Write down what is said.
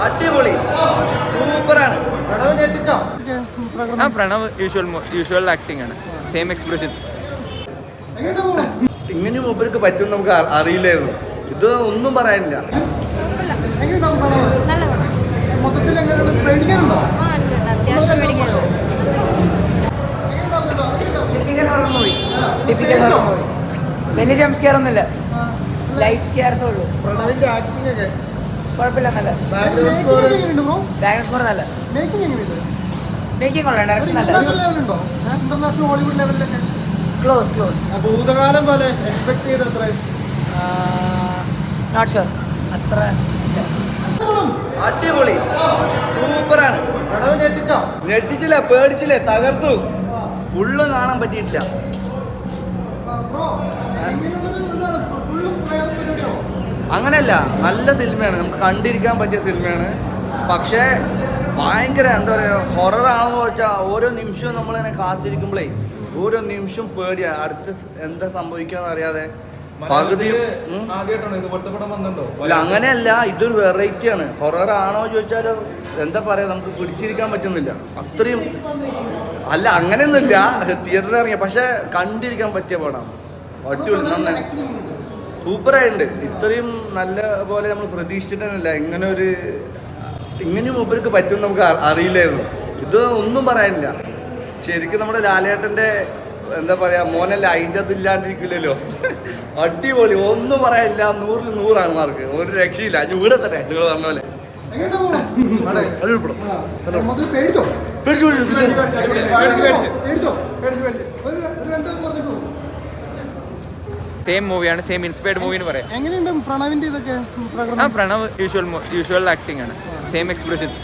അടിപൊളി സൂപ്പറാണ്. Pranav usual acting ആണ്. Same expressions. ഇങ്ങനെ മൂപ്പർക്ക് പറ്റും നമുക്ക് അറിയില്ലായിരുന്നു. ഇത് ഒന്നും പറയാനില്ല. വലിയ ജംപ് സ്കെയർ ഒന്നുമില്ല, ലൈറ്റ് സ്കെയർസേ ഉള്ളൂ. കുഴപ്പമില്ല, നല്ല ബാക്ക്ഗ്രൗണ്ട് സ്കോർ നല്ല മേക്കിംഗ് ഉള്ള ഡയറക്ഷൻ നല്ല ക്ലോസ് ഭൂതകാലം പോലെ എക്സ്പെക്ട് ചെയ്ത് അത്ര നോട്ട് ഷുവർ അത്ര. അടിപൊളി സൂപ്പറാണ്. ഞെട്ടിച്ചില്ല, പേടിച്ചില്ല, തകർത്തു. ഫുള്ള് കാണാൻ പറ്റിയിട്ടില്ല. അങ്ങനെയല്ല, നല്ല സിനിമയാണ്, നമുക്ക് കണ്ടിരിക്കാൻ പറ്റിയ സിനിമയാണ്. പക്ഷേ ഭയങ്കര എന്താ പറയുക, ഹൊററാണെന്ന് വെച്ചാൽ ഓരോ നിമിഷവും നമ്മളിങ്ങനെ കാത്തിരിക്കുമ്പോഴേ ഓരോ നിമിഷം പേടിയാണ്, അടുത്ത് എന്താ സംഭവിക്കാന്ന് അറിയാതെ. പകുതി അല്ല, അങ്ങനെയല്ല, ഇതൊരു വെറൈറ്റിയാണ്. ഹൊററാണോ ചോദിച്ചാലോ എന്താ പറയുക, നമുക്ക് പിടിച്ചിരിക്കാൻ പറ്റുന്നില്ല. അത്രയും അല്ല, അങ്ങനെയൊന്നുമില്ല, തിയേറ്ററിൽ ഇറങ്ങിയ പക്ഷെ കണ്ടിരിക്കാൻ പറ്റിയ പടമാണ്. അടിപൊളി, നന്നായി സൂപ്പറായിട്ടുണ്ട്. ഇത്രയും നല്ല പോലെ നമ്മൾ പ്രതീക്ഷിച്ചിട്ടല്ല. ഇങ്ങനെ മൂപ്പർക്ക് പറ്റും നമുക്ക് അറിയില്ലായിരുന്നു. ഇത് ഒന്നും പറയാനില്ല. ശരിക്കും നമ്മുടെ ലാലേട്ടൻ്റെ എന്താ പറയുക, മോനല്ല, അതിൻ്റെ അത് ഇല്ലാണ്ടിരിക്കില്ലല്ലോ. അടിപൊളി, ഒന്നും പറയാനില്ല. 100-ൽ 100 മാർക്ക്, ഒരു രക്ഷയില്ല. വീടെത്തട്ടെ നിങ്ങൾ പറഞ്ഞ പോലെ. സെയിം മൂവിയാണ്, സെയിം ഇൻസ്പയർഡ് മൂവി എന്ന് പറയാം. എങ്ങനെയുണ്ട് പ്രണവിന്റെ ഇതൊക്കെ? പ്രണവ് യൂഷ്വൽ ആക്ടിംഗ് ആണ്. Same expressions.